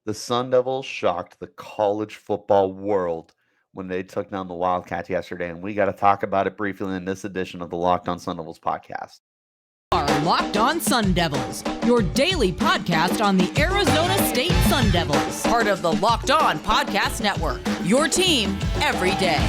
The Sun Devils shocked the college football world when they took down the Wildcats yesterday, and we got to talk about it briefly in this edition of the Locked On Sun Devils podcast. Are Locked On Sun Devils, your daily podcast on the Arizona State Sun Devils, part of the Locked On Podcast Network, your team every day.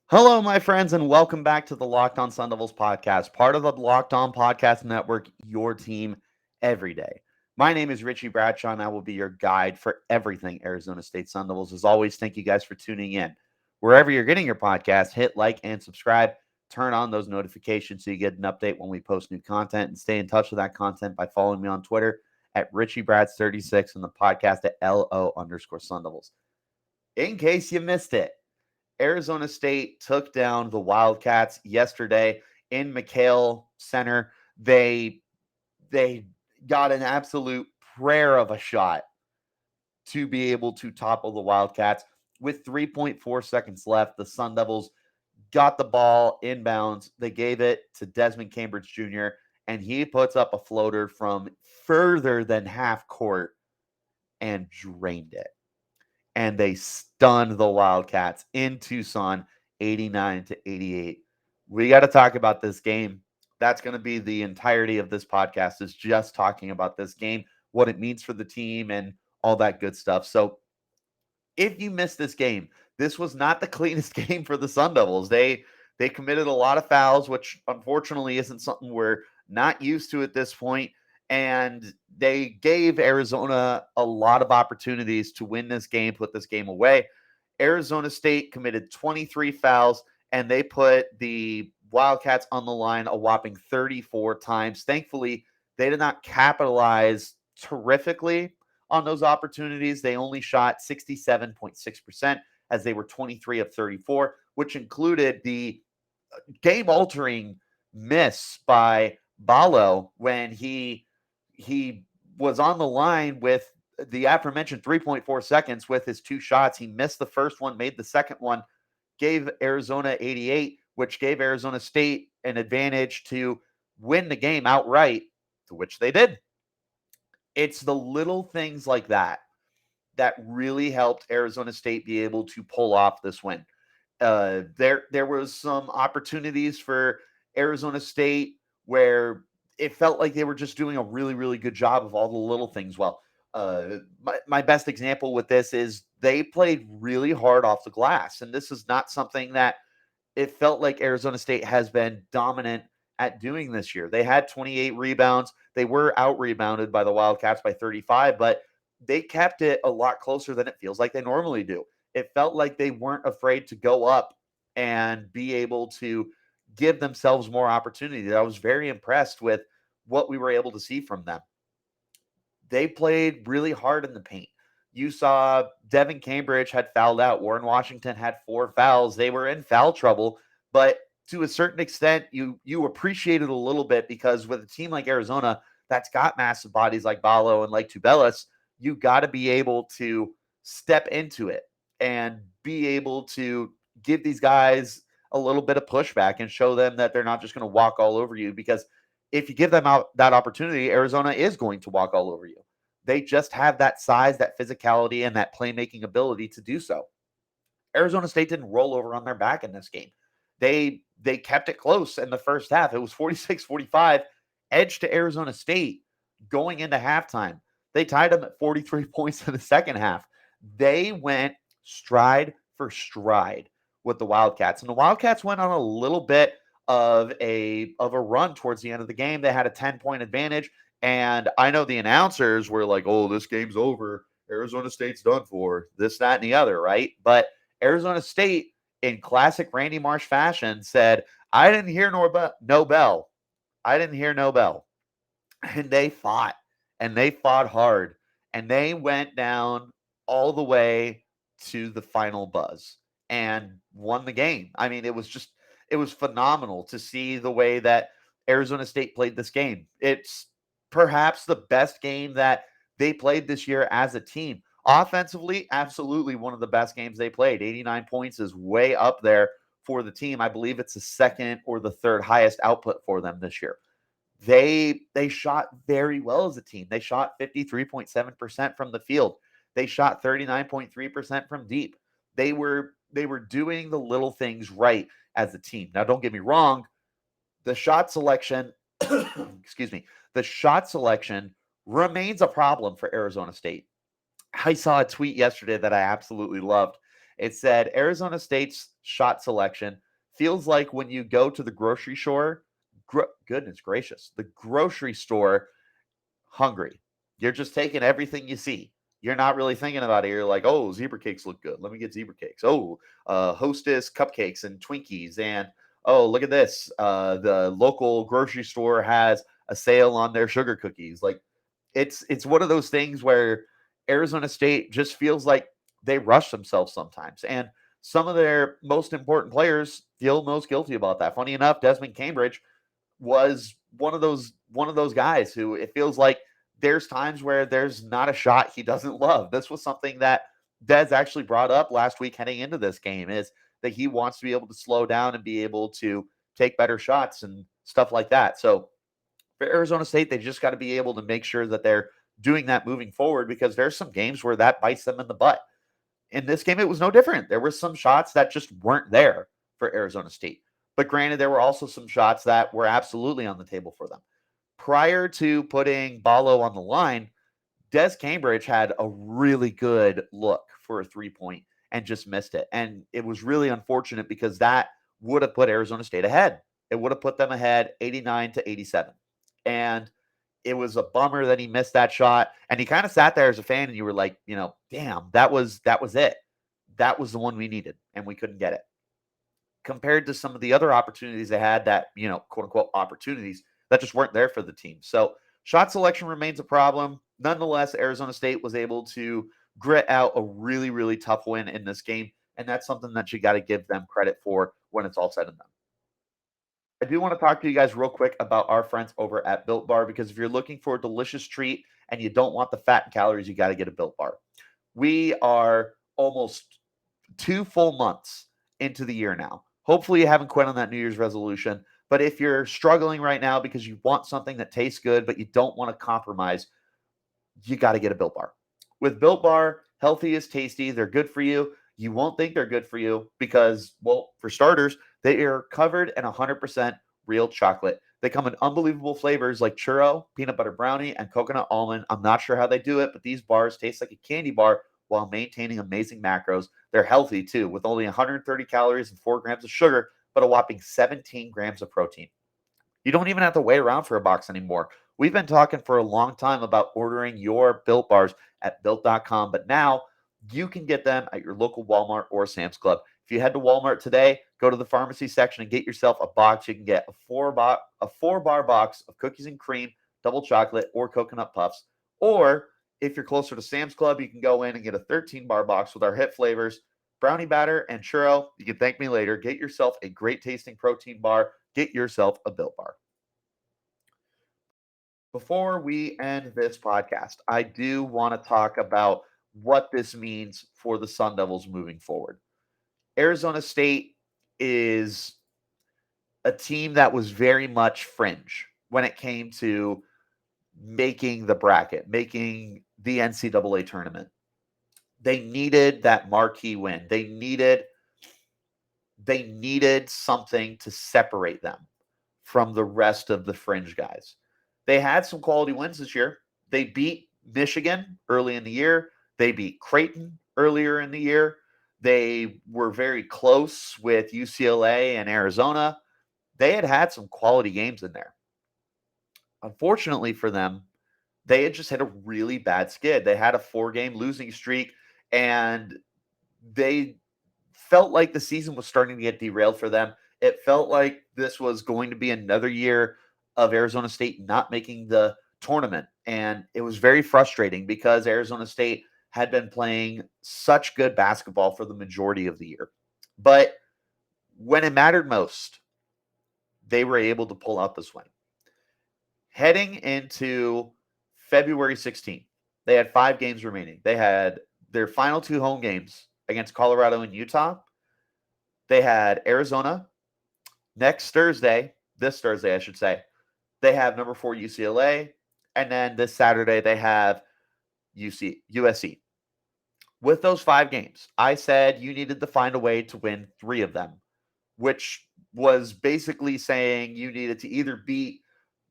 Hello, my friends, and welcome back to the Locked On Sun Devils podcast, part of the Locked On Podcast Network, your team every day. My name is Richie Bradshaw, and I will be your guide for everything Arizona State Sun Devils. As always, thank you guys for tuning in. Wherever you're getting your podcast, hit like and subscribe. Turn on those notifications so you get an update when we post new content, and stay in touch with that content by following me on Twitter at RichieBrads36 and the podcast at LO_Sun Devils. In case you missed it, Arizona State took down the Wildcats yesterday in McKale Center. They got an absolute prayer of a shot to be able to topple the Wildcats. With 3.4 seconds left, the Sun Devils got the ball inbounds. They gave it to Desmond Cambridge Jr., and he puts up a floater from further than half court and drained it. And they stunned the Wildcats in Tucson, 89-88. We got to talk about this game. That's going to be the entirety of this podcast, is just talking about this game, what it means for the team, and all that good stuff. So if you missed this game, this was not the cleanest game for the Sun Devils. They committed a lot of fouls, which unfortunately isn't something we're not used to at this point. And they gave Arizona a lot of opportunities to win this game, put this game away. Arizona State committed 23 fouls, and they put the Wildcats on the line a whopping 34 times. Thankfully, they did not capitalize terrifically on those opportunities. They only shot 67.6% as they were 23 of 34, which included the game-altering miss by Ballo when he was on the line with the aforementioned 3.4 seconds with his two shots. He missed the first one, made the second one, gave Arizona 88, which gave Arizona State an advantage to win the game outright, to which they did. It's the little things like that that really helped Arizona State be able to pull off this win. There was some opportunities for Arizona State where it felt like they were just doing a really, really good job of all the little things well. My best example with this is they played really hard off the glass, and this is not something that it felt like Arizona State has been dominant at doing this year. They had 28 rebounds. They were out-rebounded by the Wildcats by 35, but they kept it a lot closer than it feels like they normally do. It felt like they weren't afraid to go up and be able to give themselves more opportunity. I was very impressed with what we were able to see from them. They played really hard in the paint. You saw Desmond Cambridge had fouled out. Warren Washington had 4 fouls. They were in foul trouble, but to a certain extent, you appreciate it a little bit, because with a team like Arizona that's got massive bodies like Ballo and like Tubelis, you got to be able to step into it and be able to give these guys a little bit of pushback and show them that they're not just going to walk all over you, because if you give them out that opportunity, Arizona is going to walk all over you. They just have that size, that physicality, and that playmaking ability to do so. Arizona State didn't roll over on their back in this game. They kept it close in the first half. It was 46-45, edge to Arizona State going into halftime. They tied them at 43 points in the second half. They went stride for stride with the Wildcats, and the Wildcats went on a little bit of a run towards the end of the game. They had a 10-point advantage, and I know the announcers were like, "Oh, this game's over. Arizona State's done for." This, that, and the other, right? But Arizona State, in classic Randy Marsh fashion, said, "I didn't hear no bell. I didn't hear no bell." And they fought hard, and they went down all the way to the final buzz and won the game. I mean, it was phenomenal to see the way that Arizona State played this game. It's perhaps the best game that they played this year as a team. Offensively, absolutely one of the best games they played. 89 points is way up there for the team. I believe it's the second or the third highest output for them this year. They shot very well as a team. They shot 53.7% from the field. They shot 39.3% from deep. They were doing the little things right as a team. Now, don't get me wrong, the shot selection, excuse me, the shot selection remains a problem for Arizona State. I saw a tweet yesterday that I absolutely loved. It said Arizona State's shot selection feels like when you go to the grocery store, goodness gracious, the grocery store hungry. You're just taking everything you see. You're not really thinking about it. You're like, oh, zebra cakes look good. Let me get zebra cakes. Oh, Hostess cupcakes and Twinkies. And oh, look at this. The local grocery store has a sale on their sugar cookies. Like it's one of those things where Arizona State just feels like they rush themselves sometimes. And some of their most important players feel most guilty about that. Funny enough, Desmond Cambridge was one of those guys who it feels like there's times where there's not a shot he doesn't love. This was something that Des actually brought up last week heading into this game, is that he wants to be able to slow down and be able to take better shots and stuff like that. So for Arizona State, they just got to be able to make sure that they're doing that moving forward, because there's some games where that bites them in the butt. In this game, it was no different. There were some shots that just weren't there for Arizona State. But granted, there were also some shots that were absolutely on the table for them. Prior to putting Ballo on the line, Des Cambridge had a really good look for a 3-point and just missed it. And it was really unfortunate because that would have put Arizona State ahead. It would have put them ahead 89-87. And it was a bummer that he missed that shot. And he kind of sat there as a fan and you were like, damn, that was it. That was the one we needed and we couldn't get it. Compared to some of the other opportunities they had that, quote unquote opportunities that just weren't there for the team. So shot selection remains a problem. Nonetheless, Arizona State was able to grit out a really, really tough win in this game. And that's something that you got to give them credit for when it's all said and done. I do want to talk to you guys real quick about our friends over at Built Bar, because if you're looking for a delicious treat and you don't want the fat and calories, you got to get a Built Bar. We are almost 2 full months into the year now. Hopefully you haven't quit on that New Year's resolution. But if you're struggling right now because you want something that tastes good, but you don't want to compromise, you got to get a Built Bar. With Built Bar, healthy is tasty. They're good for you. You won't think they're good for you because, well, for starters, they are covered in 100% real chocolate. They come in unbelievable flavors like churro, peanut butter brownie, and coconut almond. I'm not sure how they do it, but these bars taste like a candy bar while maintaining amazing macros. They're healthy too, with only 130 calories and 4 grams of sugar, but a whopping 17 grams of protein. You don't even have to wait around for a box anymore. We've been talking for a long time about ordering your Built Bars at Built.com, but now you can get them at your local Walmart or Sam's Club. If you head to Walmart today, go to the pharmacy section and get yourself a box. You can get a four-bar box of cookies and cream, double chocolate, or coconut puffs. Or if you're closer to Sam's Club, you can go in and get a 13-bar box with our hit flavors, brownie batter, and churro. You can thank me later. Get yourself a great tasting protein bar. Get yourself a Built Bar. Before we end this podcast, I do want to talk about what this means for the Sun Devils moving forward. Arizona State is a team that was very much fringe when it came to making the bracket, making the NCAA tournament. They needed that marquee win. They needed something to separate them from the rest of the fringe guys. They had some quality wins this year. They beat Michigan early in the year. They beat Creighton earlier in the year. They were very close with UCLA and Arizona. They had some quality games in there. Unfortunately for them, they had just hit a really bad skid. They had a 4-game losing streak, and they felt like the season was starting to get derailed for them. It felt like this was going to be another year of Arizona State not making the tournament. And it was very frustrating because Arizona State had been playing such good basketball for the majority of the year. But when it mattered most, they were able to pull out this win. Heading into February 16th, they had 5 games remaining. They had their final 2 home games against Colorado and Utah, they had Arizona next Thursday, this Thursday, I should say. They have number 4 UCLA, and then this Saturday they have USC. With those 5 games, I said you needed to find a way to win 3 of them, which was basically saying you needed to either beat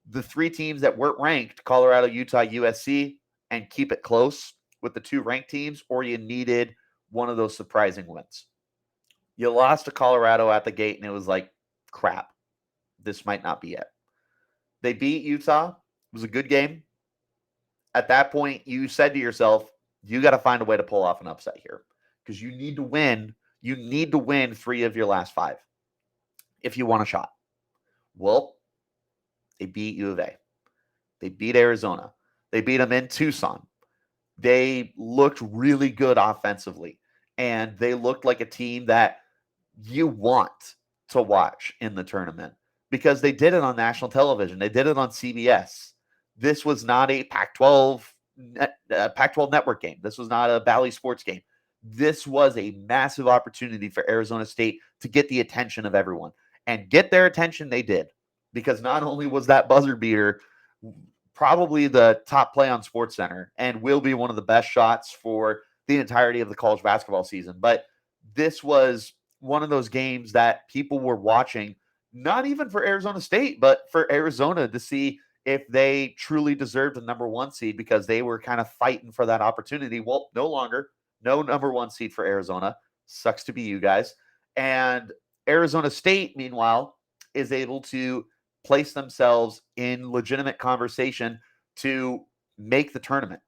the 3 teams that weren't ranked, Colorado, Utah, USC, and keep it close with the 2 ranked teams, or you needed one of those surprising wins. You lost to Colorado at the gate, and it was like, crap, this might not be it. They beat Utah. It was a good game. At that point, you said to yourself, you got to find a way to pull off an upset here because you need to win. You need to win 3 of your last 5 if you want a shot. Well, they beat U of A. They beat Arizona. They beat them in Tucson. They looked really good offensively, and they looked like a team that you want to watch in the tournament because they did it on national television. They did it on CBS. This was not a Pac-12 network game. This was not a Bally Sports game. This was a massive opportunity for Arizona State to get the attention of everyone. And get their attention they did, because not only was that buzzer beater probably the top play on SportsCenter and will be one of the best shots for the entirety of the college basketball season, but this was one of those games that people were watching, not even for Arizona State, but for Arizona to see if they truly deserved a number 1 seed because they were kind of fighting for that opportunity. Well, no longer. No number 1 seed for Arizona. Sucks to be you guys. And Arizona State, meanwhile, is able to place themselves in legitimate conversation to make the tournament.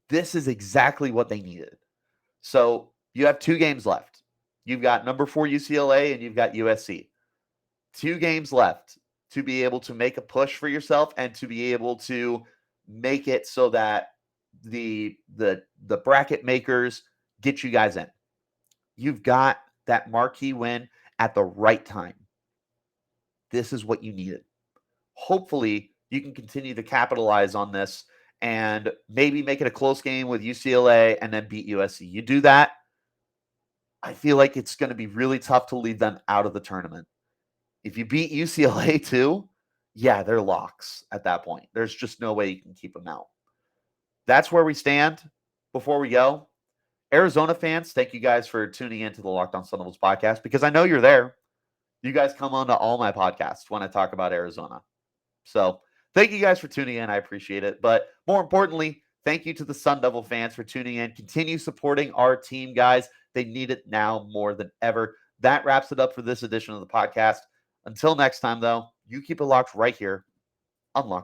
This is exactly what they needed. So you have 2 games left. You've got number 4 UCLA and you've got USC. 2 games left to be able to make a push for yourself and to be able to make it so that the bracket makers get you guys in. You've got that marquee win at the right time. This is what you needed. Hopefully, you can continue to capitalize on this and maybe make it a close game with UCLA and then beat USC. You do that, I feel like it's going to be really tough to leave them out of the tournament. If you beat UCLA too, yeah, they're locks at that point. There's just no way you can keep them out. That's where we stand. Before we go, Arizona fans, thank you guys for tuning in to the Locked On Sun Devils podcast because I know you're there. You guys come on to all my podcasts when I talk about Arizona. So thank you guys for tuning in. I appreciate it. But more importantly, thank you to the Sun Devil fans for tuning in. Continue supporting our team, guys. They need it now more than ever. That wraps it up for this edition of the podcast. Until next time, though, you keep it locked right here on Locked